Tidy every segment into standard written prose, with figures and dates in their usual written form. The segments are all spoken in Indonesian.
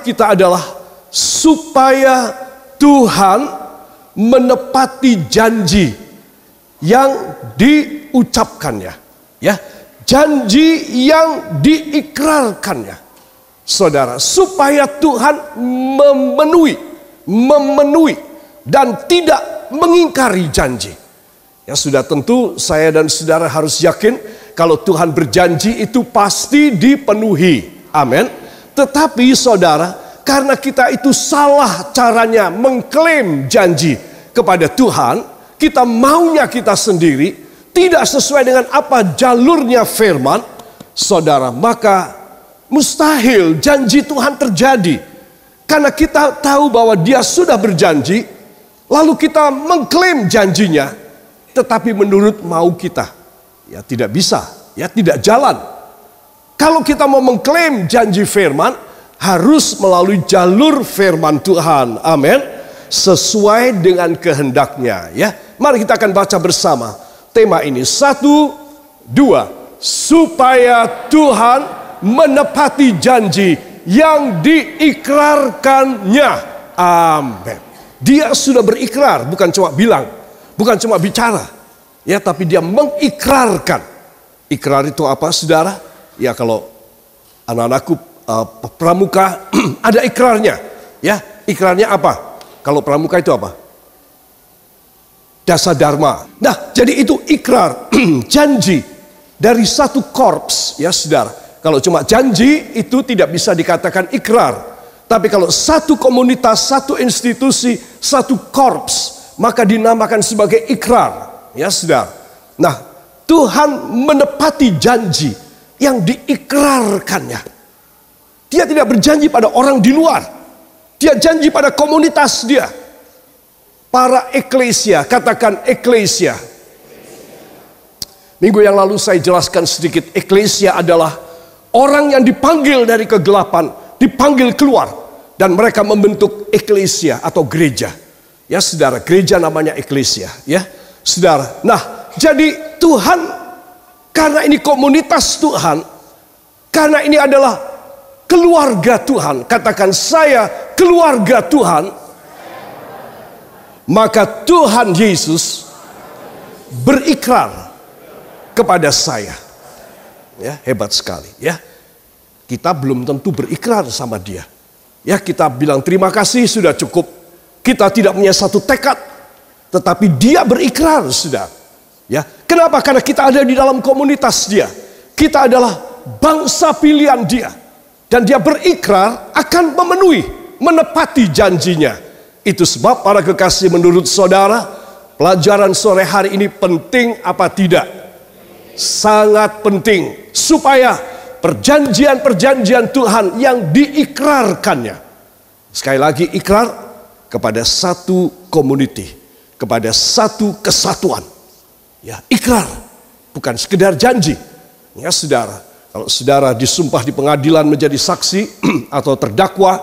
kita adalah supaya Tuhan menepati janji yang diucapkannya, ya, janji yang diikrarkannya, saudara, supaya Tuhan memenuhi dan tidak mengingkari janji. Ya sudah, tentu saya dan saudara harus yakin kalau Tuhan berjanji itu pasti dipenuhi. Amin. Tetapi saudara, karena kita itu salah caranya mengklaim janji kepada Tuhan, kita maunya kita sendiri, tidak sesuai dengan apa jalurnya firman, saudara, maka mustahil janji Tuhan terjadi. Karena kita tahu bahwa Dia sudah berjanji, lalu kita mengklaim janjinya, tetapi menurut mau kita, ya tidak bisa, ya tidak jalan. Kalau kita mau mengklaim janji firman, harus melalui jalur firman Tuhan, amin, sesuai dengan kehendaknya, ya. Mari kita akan baca bersama tema ini. 1, 2, supaya Tuhan menepati janji yang diikrarkannya. Amin. Dia sudah berikrar, bukan cuma bilang, bukan cuma bicara, ya, tapi dia mengikrarkan. Ikrar itu apa, saudara? Ya, kalau anak-anakku pramuka ada ikrarnya, ya. Ikrarnya apa? Kalau pramuka itu apa? Dasa Dharma. Nah, jadi itu ikrar, janji dari satu korps, ya saudara. Kalau cuma janji itu tidak bisa dikatakan ikrar. Tapi kalau satu komunitas, satu institusi, satu korps, maka dinamakan sebagai ikrar, ya saudara. Nah, Tuhan menepati janji yang diikrarkannya. Dia tidak berjanji pada orang di luar. Dia janji pada komunitas dia. Para eklesia, katakan eklesia. Minggu yang lalu saya jelaskan sedikit, eklesia adalah orang yang dipanggil dari kegelapan, dipanggil keluar, dan mereka membentuk eklesia atau gereja. Ya saudara, gereja namanya eklesia, ya saudara. Nah, jadi Tuhan, karena ini komunitas Tuhan, karena ini adalah keluarga Tuhan, katakan saya keluarga Tuhan, maka Tuhan Yesus berikrar kepada saya. Ya, hebat sekali, ya. Kita belum tentu berikrar sama Dia. Ya, kita bilang terima kasih sudah cukup. Kita tidak punya satu tekad, tetapi Dia berikrar sudah. Ya, kenapa? Karena kita ada di dalam komunitas Dia. Kita adalah bangsa pilihan Dia, dan Dia berikrar akan memenuhi, menepati janjinya. Itu sebab para kekasih, menurut saudara, pelajaran sore hari ini penting apa tidak? Sangat penting, supaya perjanjian-perjanjian Tuhan yang diikrarkannya. Sekali lagi, ikrar kepada satu community, kepada satu kesatuan. Ya, ikrar, bukan sekedar janji. Ya saudara, kalau saudara disumpah di pengadilan menjadi saksi atau terdakwa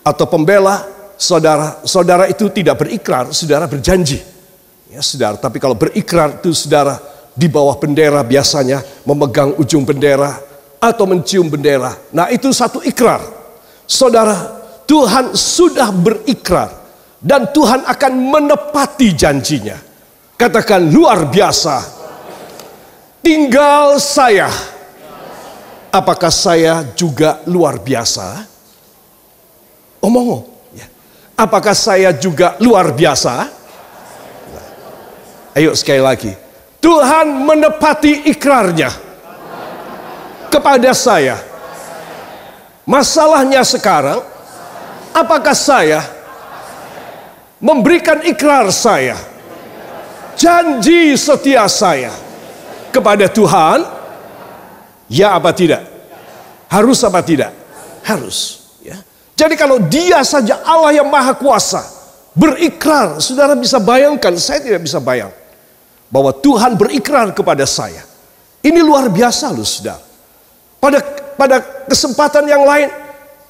atau pembela, saudara itu tidak berikrar, saudara berjanji. Ya saudara, tapi kalau berikrar itu saudara di bawah bendera, biasanya memegang ujung bendera atau mencium bendera. Nah, itu satu ikrar. Saudara, Tuhan sudah berikrar dan Tuhan akan menepati janjinya. Katakan luar biasa. Tinggal saya. Apakah saya juga luar biasa? Omong. Apakah saya juga luar biasa? Ayo sekali lagi. Tuhan menepati ikrarnya kepada saya. Masalahnya sekarang, apakah saya memberikan ikrar saya, janji setia saya kepada Tuhan? Ya apa tidak? Harus apa tidak? Harus. Jadi kalau Dia saja, Allah yang Maha Kuasa, berikrar, saudara bisa bayangkan, saya tidak bisa bayang, bahwa Tuhan berikrar kepada saya. Ini luar biasa loh saudara. Pada kesempatan yang lain,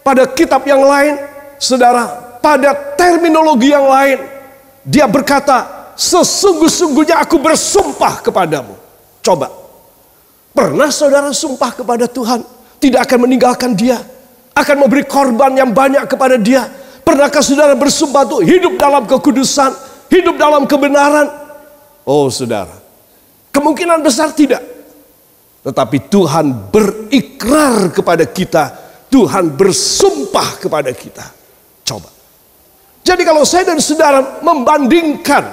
pada kitab yang lain, saudara, pada terminologi yang lain, Dia berkata, sesungguh-sungguhnya aku bersumpah kepadamu. Coba, pernah saudara sumpah kepada Tuhan tidak akan meninggalkan Dia? akan memberi korban yang banyak kepada Dia? Pernahkah saudara bersumpah untuk hidup dalam kekudusan, hidup dalam kebenaran? Oh saudara, kemungkinan besar tidak. Tetapi Tuhan berikrar kepada kita, Tuhan bersumpah kepada kita. Coba. Jadi kalau saya dan saudara membandingkan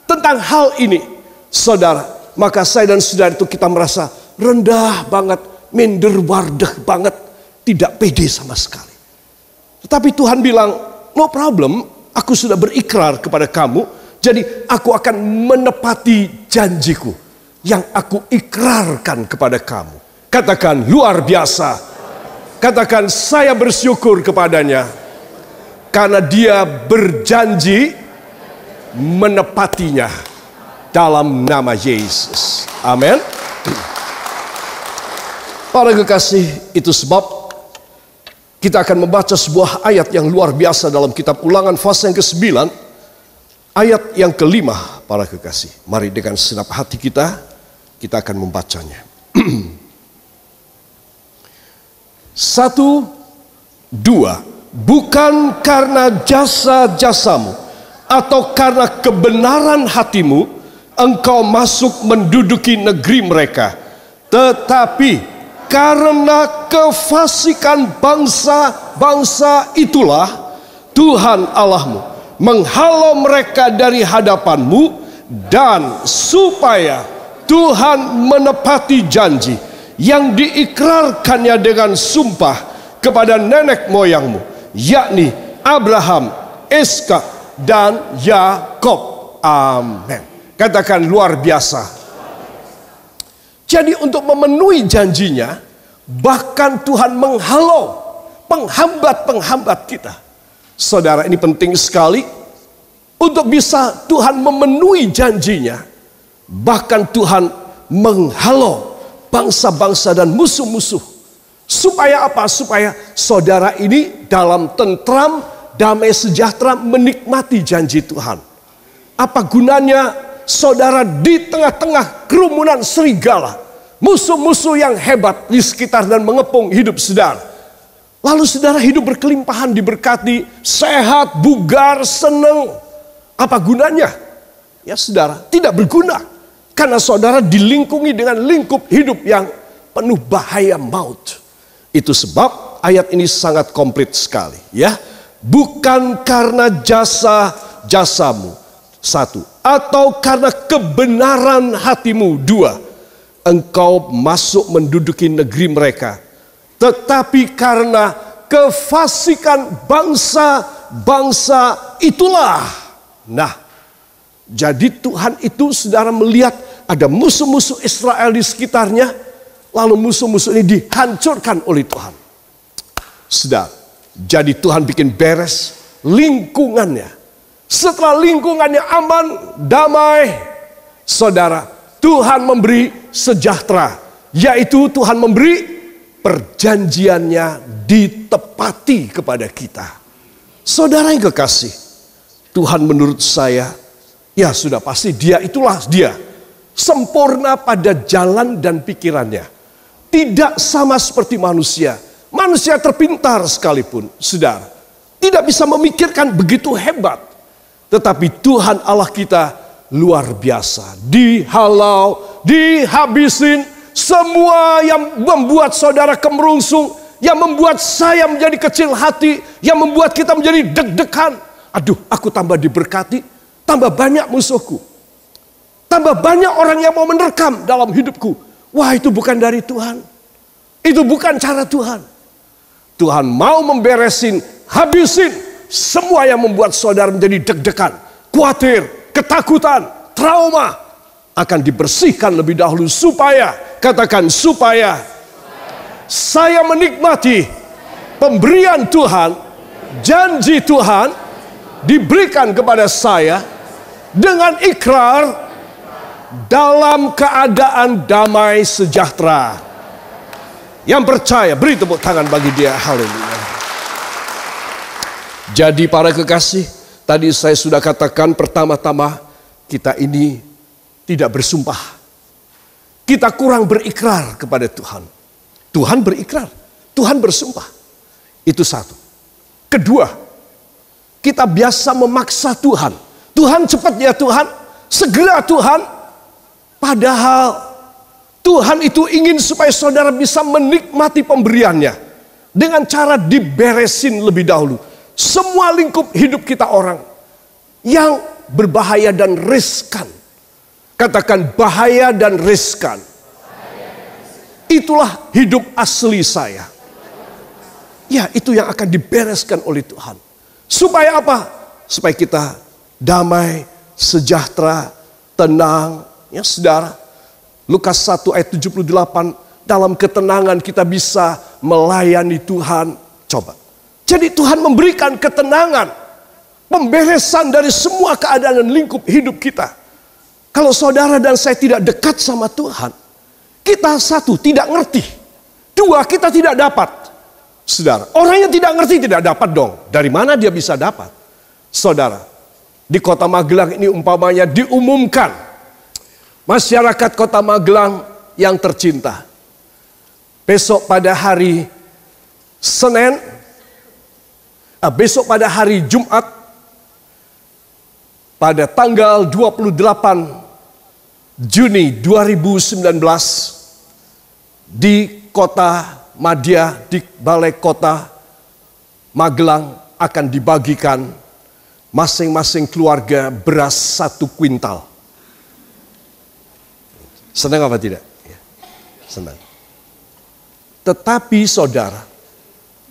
tentang hal ini, saudara, maka saya dan saudara itu kita merasa rendah banget, minder wardeh banget, tidak pede sama sekali. Tetapi Tuhan bilang, no problem, aku sudah berikrar kepada kamu, jadi aku akan menepati janjiku yang aku ikrarkan kepada kamu. Katakan luar biasa. Katakan saya bersyukur kepadanya, karena Dia berjanji menepatinya dalam nama Yesus. Amin. Para kekasih, itu sebab kita akan membaca sebuah ayat yang luar biasa dalam kitab Ulangan pasal yang ke-9, ayat yang ke-5. Para kekasih, mari dengan segenap hati kita akan membacanya. 1, 2. Bukan karena jasa-jasamu atau karena kebenaran hatimu engkau masuk menduduki negeri mereka, tetapi karena kefasikan bangsa-bangsa itulah Tuhan Allahmu menghalau mereka dari hadapanmu, dan supaya Tuhan menepati janji yang diikrarkannya dengan sumpah kepada nenek moyangmu, yakni Abraham, Ishak, dan Yakob. Amin. Katakan luar biasa. Jadi untuk memenuhi janjinya, bahkan Tuhan menghalau penghambat-penghambat kita. Saudara, ini penting sekali. Untuk bisa Tuhan memenuhi janjinya, bahkan Tuhan menghalau bangsa-bangsa dan musuh-musuh. Supaya apa? Supaya saudara ini dalam tentram, damai sejahtera menikmati janji Tuhan. Apa gunanya saudara di tengah-tengah kerumunan serigala, musuh-musuh yang hebat di sekitar dan mengepung hidup saudara. Lalu saudara hidup berkelimpahan, diberkati, sehat, bugar, senang. Apa gunanya? Ya saudara, tidak berguna. Karena saudara dilingkungi dengan lingkup hidup yang penuh bahaya maut. Itu sebab ayat ini sangat komplit sekali. Ya, bukan karena jasa-jasamu, 1, atau karena kebenaran hatimu, 2, engkau masuk menduduki negeri mereka, tetapi karena kefasikan bangsa-bangsa itulah. Nah, jadi Tuhan itu saudara melihat ada musuh-musuh Israel di sekitarnya, lalu musuh-musuh ini dihancurkan oleh Tuhan. Saudara, jadi Tuhan bikin beres lingkungannya. Setelah lingkungannya aman, damai, saudara, Tuhan memberi sejahtera, yaitu Tuhan memberi perjanjiannya ditepati kepada kita. Saudara yang kekasih, Tuhan menurut saya, ya sudah pasti itulah dia. Sempurna pada jalan dan pikirannya. Tidak sama seperti manusia. Manusia terpintar sekalipun, saudara, tidak bisa memikirkan begitu hebat. Tetapi Tuhan Allah kita luar biasa. Dihalau, dihabisin semua yang membuat saudara kemerungsung, yang membuat saya menjadi kecil hati, yang membuat kita menjadi deg-degan. Aduh, aku tambah diberkati, tambah banyak musuhku. Tambah banyak orang yang mau menerkam dalam hidupku. Wah, itu bukan dari Tuhan. Itu bukan cara Tuhan. Tuhan mau memberesin, habisin semua yang membuat saudara menjadi deg-degan, khawatir, ketakutan, trauma. Akan dibersihkan lebih dahulu supaya, katakan supaya, saya menikmati pemberian Tuhan, janji Tuhan, diberikan kepada saya dengan ikrar dalam keadaan damai sejahtera. Yang percaya beri tepuk tangan bagi dia. Haleluya. Jadi para kekasih, tadi saya sudah katakan pertama-tama kita ini tidak bersumpah. Kita kurang berikrar kepada Tuhan. Tuhan berikrar, Tuhan bersumpah. Itu satu. Kedua, kita biasa memaksa Tuhan. Tuhan cepat ya Tuhan, segera Tuhan. Padahal Tuhan itu ingin supaya saudara bisa menikmati pemberiannya dengan cara diberesin lebih dahulu. Semua lingkup hidup kita orang yang berbahaya dan riskan. Katakan bahaya dan riskan. Itulah hidup asli saya. Ya, itu yang akan dibereskan oleh Tuhan. Supaya apa? Supaya kita damai, sejahtera, tenang. Ya saudara, Lukas 1 ayat 78, dalam ketenangan kita bisa melayani Tuhan. Coba. Jadi Tuhan memberikan ketenangan, pemberesan dari semua keadaan dan lingkup hidup kita. Kalau saudara dan saya tidak dekat sama Tuhan, kita satu, tidak ngerti. Dua, kita tidak dapat. Saudara, orang yang tidak ngerti tidak dapat dong. Dari mana dia bisa dapat? Saudara, di kota Magelang ini umpamanya diumumkan. Masyarakat kota Magelang yang tercinta. Besok pada hari Senin, besok pada hari Jumat, pada tanggal 28 Juni 2019, di kota Madya, di Balai Kota Magelang akan dibagikan masing-masing keluarga beras 1 kuintal. Senang apa tidak? Ya, senang. Tetapi saudara,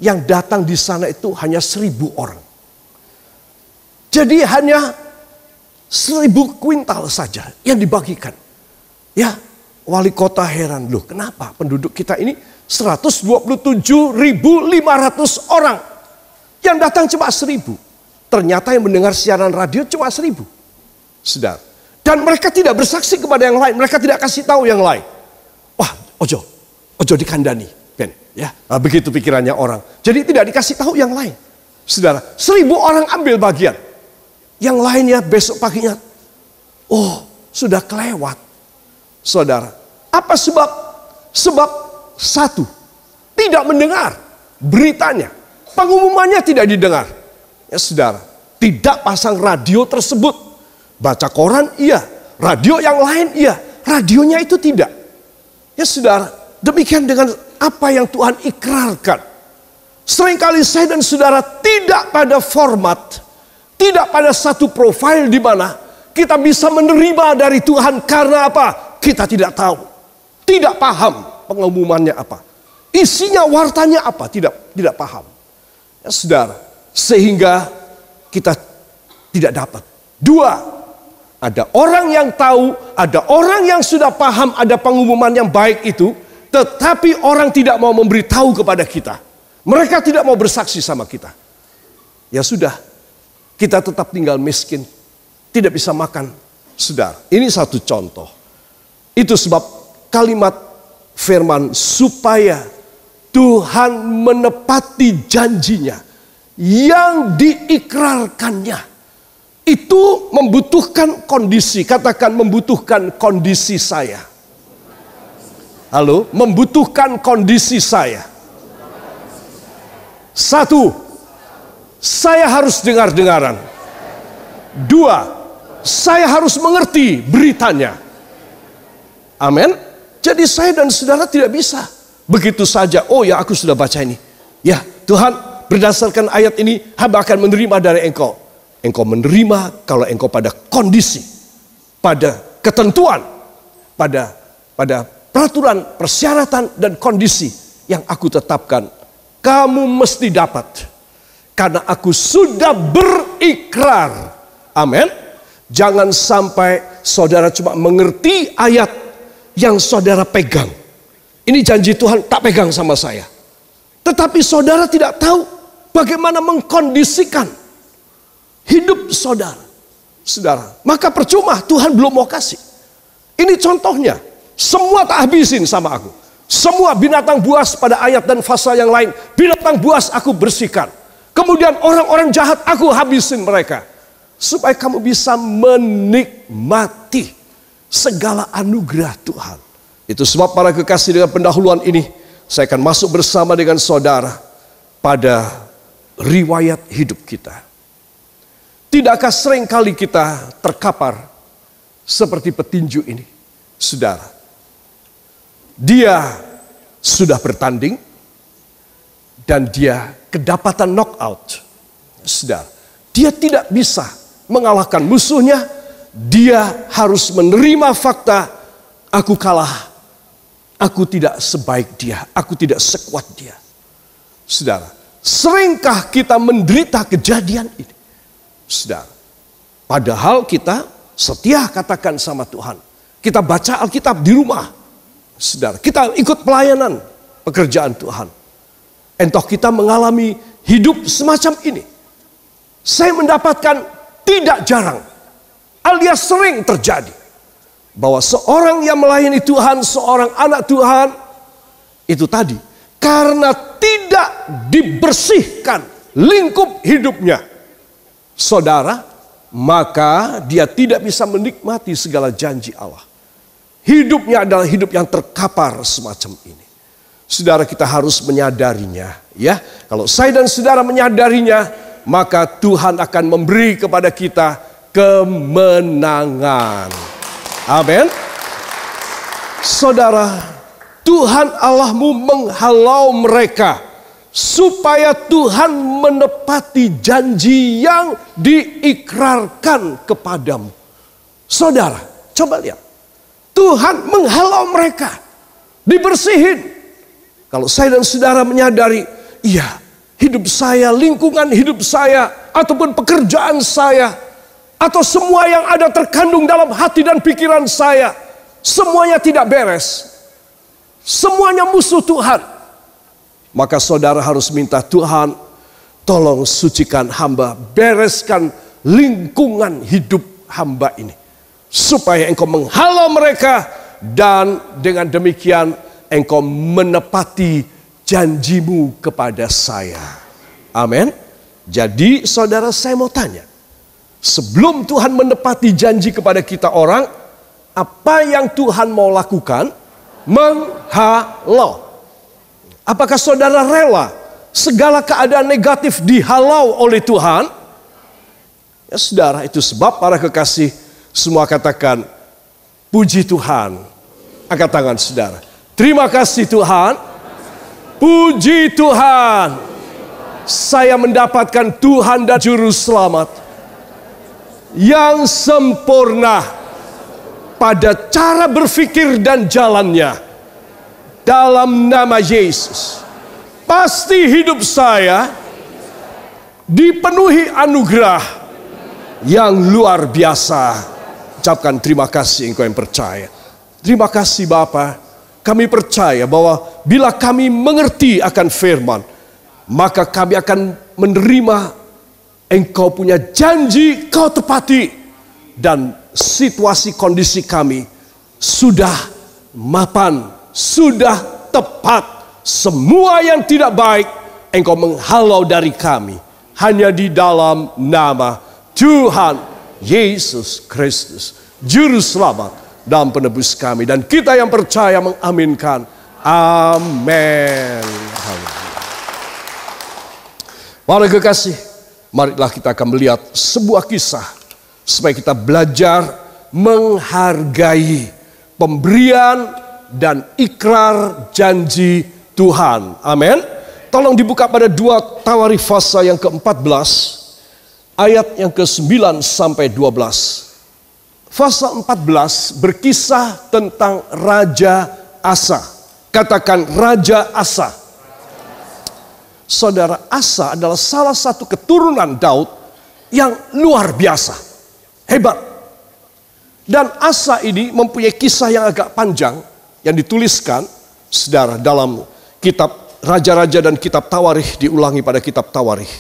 yang datang di sana itu hanya 1.000 orang. Jadi hanya 1.000 kuintal saja yang dibagikan. Ya, wali kota heran, loh kenapa penduduk kita ini 127.500 orang. Yang datang cuma 1.000. Ternyata yang mendengar siaran radio cuma 1.000. Saudara. Dan mereka tidak bersaksi kepada yang lain. Mereka tidak kasih tahu yang lain. Wah, ojo dikandani. Ben, ya, begitu pikirannya orang. Jadi tidak dikasih tahu yang lain. Saudara, 1.000 orang ambil bagian. Yang lainnya besok paginya, oh sudah kelewat. Saudara, apa sebab? Sebab satu, tidak mendengar beritanya. Pengumumannya tidak didengar. Ya saudara, tidak pasang radio tersebut. Baca koran iya, radio yang lain iya, radionya itu tidak. Ya saudara, demikian dengan apa yang Tuhan ikrarkan. Seringkali saya dan saudara tidak pada format, tidak pada satu profil di mana kita bisa menerima dari Tuhan. Karena apa? Kita tidak tahu, tidak paham pengumumannya apa, isinya wartanya apa, tidak paham. Ya saudara, sehingga kita tidak dapat. Dua, ada orang yang tahu, ada orang yang sudah paham ada pengumuman yang baik itu, tetapi orang tidak mau memberitahu kepada kita. Mereka tidak mau bersaksi sama kita. Ya sudah, kita tetap tinggal miskin, tidak bisa makan. Saudara, ini satu contoh. Itu sebab kalimat firman supaya Tuhan menepati janjinya yang diikrarkannya. Itu membutuhkan kondisi. Katakan membutuhkan kondisi saya. Halo, membutuhkan kondisi saya. Satu, saya harus dengar-dengaran. Dua, saya harus mengerti beritanya. Amin. Jadi saya dan saudara tidak bisa begitu saja. Oh ya, aku sudah baca ini. Ya Tuhan, berdasarkan ayat ini hamba akan menerima dari Engkau. Engkau menerima kalau engkau pada kondisi, pada ketentuan, pada peraturan, persyaratan dan kondisi yang aku tetapkan. Kamu mesti dapat. Karena aku sudah berikrar. Amin. Jangan sampai saudara cuma mengerti ayat yang saudara pegang. Ini janji Tuhan, tak pegang sama saya. Tetapi saudara tidak tahu bagaimana mengkondisikan hidup saudara. Saudara, maka percuma, Tuhan belum mau kasih. Ini contohnya, semua tak habisin sama aku. Semua binatang buas pada ayat dan pasal yang lain, binatang buas aku bersihkan. Kemudian orang-orang jahat aku habisin mereka. Supaya kamu bisa menikmati segala anugerah Tuhan. Itu sebab para kekasih, dengan pendahuluan ini saya akan masuk bersama dengan saudara pada riwayat hidup kita. Tidakkah seringkali kita terkapar seperti petinju ini? Saudara, dia sudah bertanding dan dia kedapatan knockout. Saudara, dia tidak bisa mengalahkan musuhnya. Dia harus menerima fakta, aku kalah. Aku tidak sebaik dia, aku tidak sekuat dia. Saudara, seringkah kita menderita kejadian ini? Saudara, padahal kita setia katakan sama Tuhan. Kita baca Alkitab di rumah. Saudara, kita ikut pelayanan pekerjaan Tuhan. Entah kita mengalami hidup semacam ini. Saya mendapatkan tidak jarang, alias sering terjadi, bahwa seorang yang melayani Tuhan, seorang anak Tuhan, itu tadi, karena tidak dibersihkan lingkup hidupnya, saudara, maka dia tidak bisa menikmati segala janji Allah. Hidupnya adalah hidup yang terkapar semacam ini. Saudara, kita harus menyadarinya, ya. Kalau saya dan saudara menyadarinya, maka Tuhan akan memberi kepada kita kemenangan. Amin. Saudara, Tuhan Allahmu menghalau mereka supaya Tuhan menepati janji yang diikrarkan kepadamu. Saudara, coba lihat. Tuhan menghalau mereka, dibersihin. Kalau saya dan saudara menyadari, iya, hidup saya, lingkungan hidup saya, ataupun pekerjaan saya, atau semua yang ada terkandung dalam hati dan pikiran saya, semuanya tidak beres. Semuanya musuh Tuhan. Maka saudara harus minta, Tuhan, tolong sucikan hamba, bereskan lingkungan hidup hamba ini, supaya engkau menghalau mereka, dan dengan demikian engkau menepati janjimu kepada saya. Amin. Jadi saudara, saya mau tanya, sebelum Tuhan menepati janji kepada kita orang, apa yang Tuhan mau lakukan? Menghalau. Apakah saudara rela segala keadaan negatif dihalau oleh Tuhan? Ya saudara, itu sebab para kekasih semua katakan, puji Tuhan. Angkat tangan saudara. Terima kasih Tuhan. Puji Tuhan. Saya mendapatkan Tuhan dan Juru Selamat yang sempurna pada cara berpikir dan jalannya. Dalam nama Yesus, pasti hidup saya dipenuhi anugerah yang luar biasa. Ucapkan terima kasih engkau yang percaya. Terima kasih Bapa. Kami percaya bahwa bila kami mengerti akan firman, maka kami akan menerima engkau punya janji, kau tepati. Dan situasi kondisi kami sudah mapan, sudah tepat. Semua yang tidak baik engkau menghalau dari kami. Hanya di dalam nama Tuhan Yesus Kristus, Juru Selamat dan Penebus kami. Dan kita yang percaya mengaminkan. Amin. Para kekasih, marilah kita akan melihat sebuah kisah, supaya kita belajar menghargai pemberian dan ikrar janji Tuhan. Amin. Tolong dibuka pada 2 Tawarikh pasal yang ke-14, ayat yang ke-9 sampai 12. Pasal 14 berkisah tentang Raja Asa. Katakan Raja Asa. Saudara, Asa adalah salah satu keturunan Daud yang luar biasa, hebat. Dan Asa ini mempunyai kisah yang agak panjang yang dituliskan, saudara, dalam kitab Raja-Raja dan kitab Tawarikh, diulangi pada kitab Tawarikh.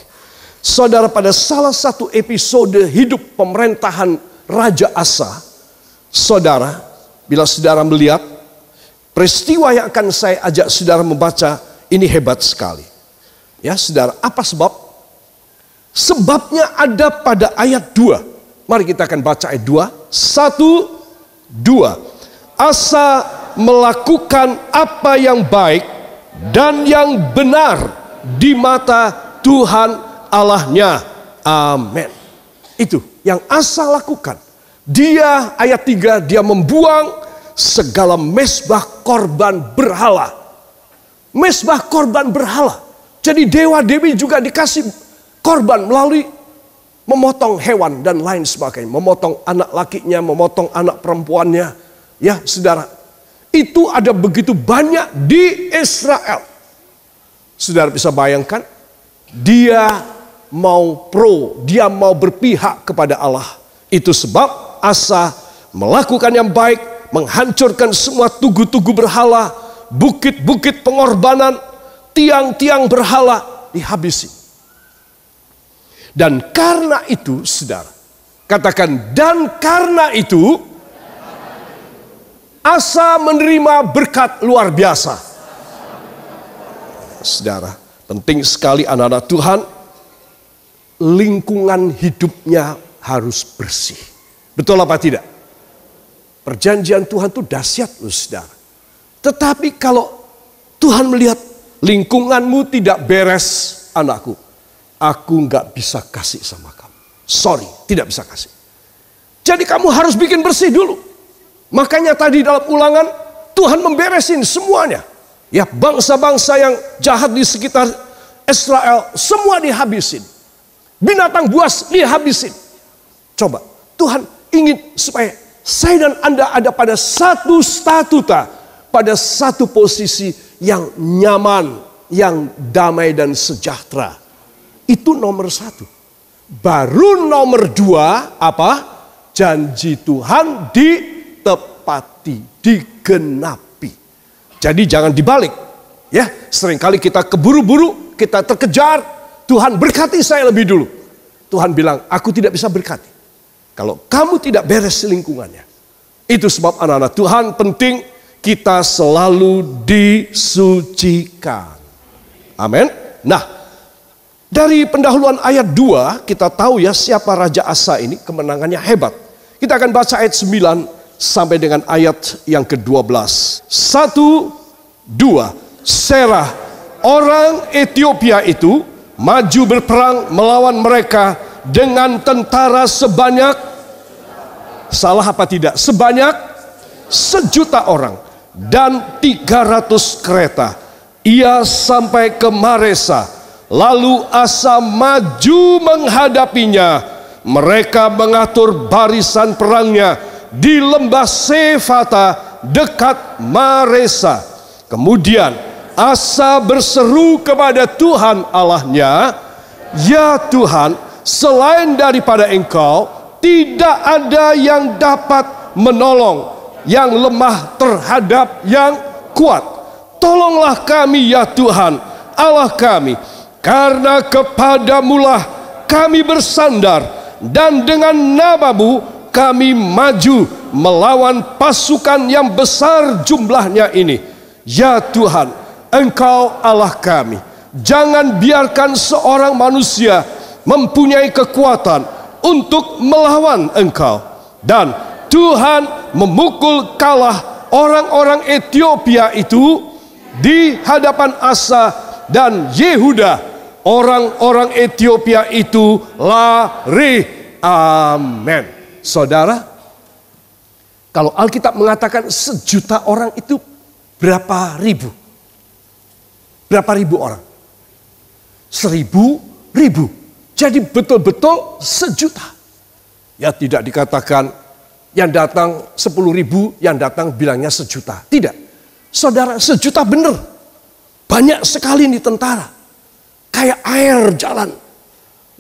Saudara, pada salah satu episode hidup pemerintahan Raja Asa, saudara, bila saudara melihat peristiwa yang akan saya ajak saudara membaca, ini hebat sekali. Ya saudara, apa sebab? Sebabnya ada pada ayat 2. Mari kita akan baca ayat 2. 1, 2. Asa melakukan apa yang baik dan yang benar di mata Tuhan Allahnya. Amin. Itu yang Asa lakukan. Dia, ayat 3, dia membuang segala mezbah korban berhala. Mezbah korban berhala. Jadi dewa-dewi juga dikasih korban melalui memotong hewan dan lain sebagainya. Memotong anak lakinya, memotong anak perempuannya. Ya saudara, itu ada begitu banyak di Israel. Saudara bisa bayangkan, dia mau dia mau berpihak kepada Allah. Itu sebab Asa melakukan yang baik, menghancurkan semua tugu-tugu berhala, bukit-bukit pengorbanan, tiang-tiang berhala dihabisi. Dan karena itu, saudara, katakan, dan karena itu Asa menerima berkat luar biasa. Saudara, penting sekali anak-anak Tuhan, lingkungan hidupnya harus bersih. Betul apa tidak? Perjanjian Tuhan itu dahsyat loh saudara. Tetapi kalau Tuhan melihat lingkunganmu tidak beres, anakku, aku nggak bisa kasih sama kamu. Sorry, tidak bisa kasih. Jadi kamu harus bikin bersih dulu. Makanya tadi dalam Ulangan, Tuhan memberesin semuanya. Ya, bangsa-bangsa yang jahat di sekitar Israel, semua dihabisin. Binatang buas dihabisin. Coba, Tuhan ingin supaya saya dan Anda ada pada satu statuta, pada satu posisi yang nyaman, yang damai dan sejahtera. Itu nomor satu. Baru nomor dua, apa? Janji Tuhan ditepati, digenapi. Jadi jangan dibalik. Ya, seringkali kita keburu-buru, kita terkejar. Tuhan berkati saya lebih dulu. Tuhan bilang, aku tidak bisa berkati kalau kamu tidak beres lingkungannya. Itu sebab anak-anak Tuhan penting kita selalu disucikan. Amin. Nah, dari pendahuluan ayat 2 kita tahu ya siapa Raja Asa ini, kemenangannya hebat. Kita akan baca ayat 9 sampai dengan ayat yang ke-12. 1, 2. Serah, orang Ethiopia itu maju berperang melawan mereka dengan tentara sebanyak, salah apa tidak? Sebanyak 1.000.000 orang dan 300 kereta. Ia sampai ke Maresa. Lalu Asa maju menghadapinya. Mereka mengatur barisan perangnya di lembah Sefata dekat Maresa. Kemudian Asa berseru kepada Tuhan Allahnya, ya Tuhan, selain daripada Engkau, tidak ada yang dapat menolong yang lemah terhadap yang kuat. Tolonglah kami ya Tuhan, Allah kami, karena kepadamulah kami bersandar, dan dengan namamu kami maju melawan pasukan yang besar jumlahnya ini. Ya Tuhan, Engkau Allah kami. Jangan biarkan seorang manusia mempunyai kekuatan untuk melawan Engkau. Dan Tuhan memukul kalah orang-orang Ethiopia itu di hadapan Asa dan Yehuda. Orang-orang Ethiopia itu lari. Amin. Saudara, kalau Alkitab mengatakan 1.000.000 orang itu berapa ribu? Berapa ribu orang? 1.000 ribu. Jadi betul-betul 1.000.000. Ya tidak dikatakan yang datang 10.000, yang datang bilangnya 1.000.000. Tidak. Saudara, 1.000.000 benar. Banyak sekali nih tentara. Kayak air jalan.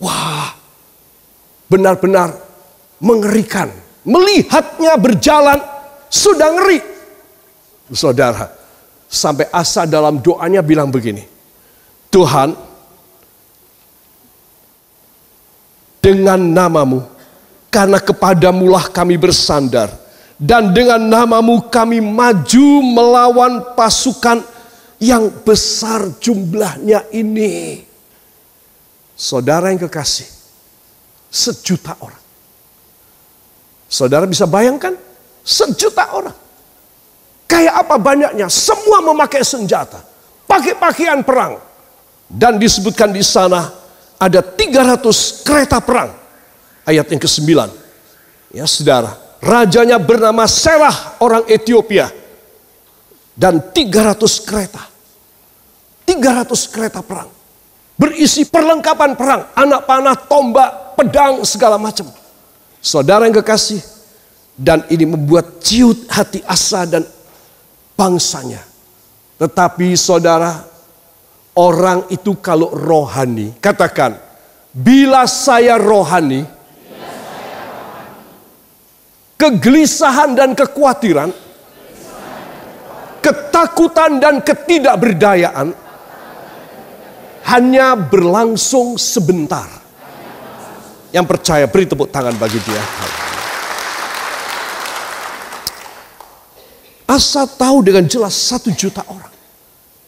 Wah, benar-benar mengerikan. Melihatnya berjalan sudah ngeri. Saudara, sampai Asa dalam doanya bilang begini, Tuhan, dengan namamu, karena kepadamulah kami bersandar, dan dengan namamu kami maju melawan pasukan yang besar jumlahnya ini. Saudara yang kekasih, 1.000.000 orang. Saudara bisa bayangkan 1.000.000 orang. Kayak apa banyaknya, semua memakai senjata, pakai pakaian perang, Dan disebutkan di sana ada 300 kereta perang. Ayat yang ke-9. Ya saudara, rajanya bernama Serah orang Ethiopia. Dan 300 kereta. 300 kereta perang. Berisi perlengkapan perang. Anak panah, tombak, pedang, segala macam. Saudara yang kekasih. Dan ini membuat ciut hati Asa dan bangsanya. Tetapi saudara, orang itu kalau rohani, katakan, bila saya rohani, kegelisahan dan kekhawatiran, ketakutan dan ketidakberdayaan hanya berlangsung sebentar. Yang percaya beri tepuk tangan bagi dia. Asa tahu dengan jelas 1 juta orang.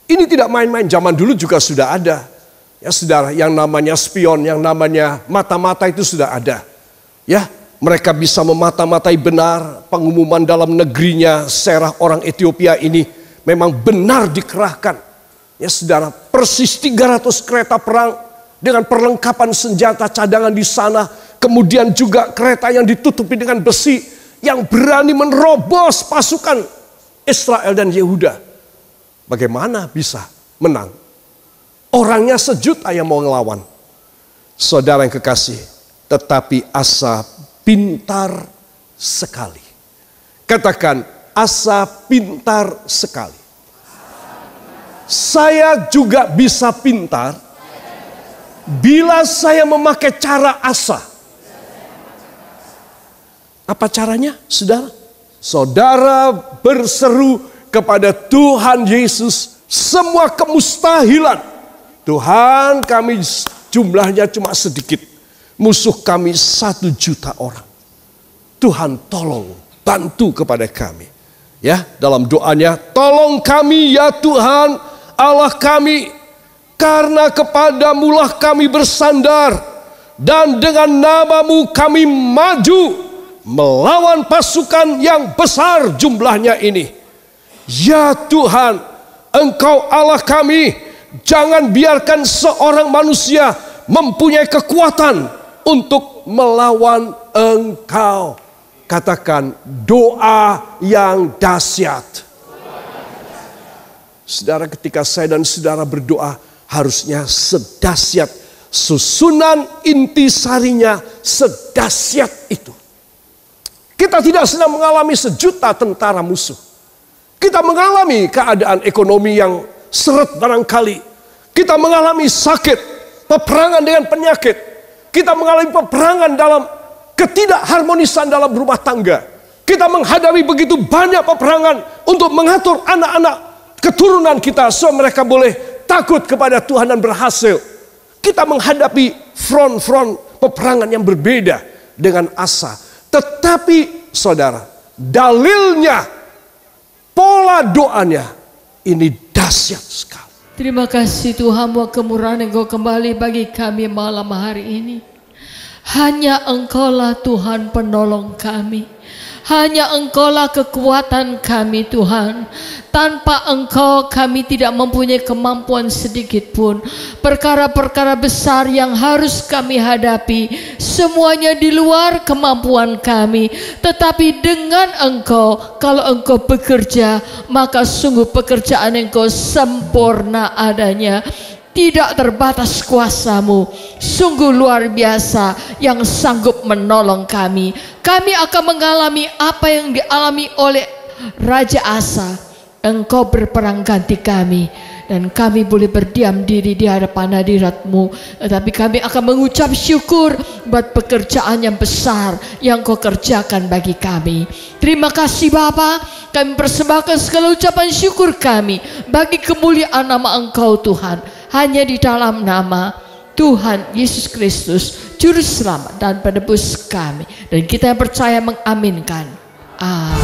Ini tidak main-main, zaman dulu juga sudah ada. Ya saudara, yang namanya spion, yang namanya mata-mata itu sudah ada. Ya, mereka bisa memata-matai benar pengumuman dalam negerinya Serah orang Ethiopia ini memang benar dikerahkan. Ya saudara, persis 300 kereta perang dengan perlengkapan senjata cadangan di sana. Kemudian juga kereta yang ditutupi dengan besi yang berani menerobos pasukan Israel dan Yehuda. Bagaimana bisa menang? Orangnya sejuta yang mau ngelawan. Saudara yang kekasih, tetapi Asa pintar sekali. Katakan, Asa pintar sekali. Saya juga bisa pintar bila saya memakai cara Asa. Apa caranya, saudara? Saudara berseru kepada Tuhan Yesus semua kemustahilan. Tuhan, kami jumlahnya cuma sedikit. Musuh kami 1 juta orang. Tuhan tolong bantu kepada kami. Ya, dalam doanya, tolong kami ya Tuhan Allah kami, karena kepadamulah kami bersandar, dan dengan namamu kami maju melawan pasukan yang besar jumlahnya ini. Ya Tuhan, Engkau Allah kami, jangan biarkan seorang manusia mempunyai kekuatan untuk melawan Engkau. Katakan, doa yang dahsyat. Saudara, ketika saya dan saudara berdoa, harusnya sedahsyat, susunan intisarinya sedahsyat itu. Kita tidak sedang mengalami 1 juta tentara musuh. Kita mengalami keadaan ekonomi yang seret barangkali. Kita mengalami sakit, peperangan dengan penyakit. Kita mengalami peperangan dalam ketidakharmonisan dalam rumah tangga. Kita menghadapi begitu banyak peperangan untuk mengatur anak-anak keturunan kita supaya mereka boleh takut kepada Tuhan dan berhasil. Kita menghadapi front-front peperangan yang berbeda dengan Asa. Tetapi saudara, dalilnya, pola doanya ini dahsyat sekali. Terima kasih Tuhan buat kemurahan Engkau kembali bagi kami malam hari ini. Hanya Engkaulah Tuhan penolong kami. Hanya Engkaulah kekuatan kami Tuhan. Tanpa Engkau kami tidak mempunyai kemampuan sedikit pun. Perkara-perkara besar yang harus kami hadapi, semuanya di luar kemampuan kami. Tetapi dengan Engkau, kalau Engkau bekerja, maka sungguh pekerjaan Engkau sempurna adanya. Tidak terbatas kuasa-Mu, sungguh luar biasa yang sanggup menolong kami. Kami akan mengalami apa yang dialami oleh Raja Asa. Engkau berperang ganti kami, dan kami boleh berdiam diri di hadapan hadirat-Mu. Tetapi kami akan mengucap syukur buat pekerjaan yang besar yang Kau kerjakan bagi kami. Terima kasih Bapa. Kami persembahkan segala ucapan syukur kami bagi kemuliaan nama Engkau Tuhan. Hanya di dalam nama Tuhan Yesus Kristus, Juru Selamat dan Penebus kami. Dan kita yang percaya mengaminkan. Amin.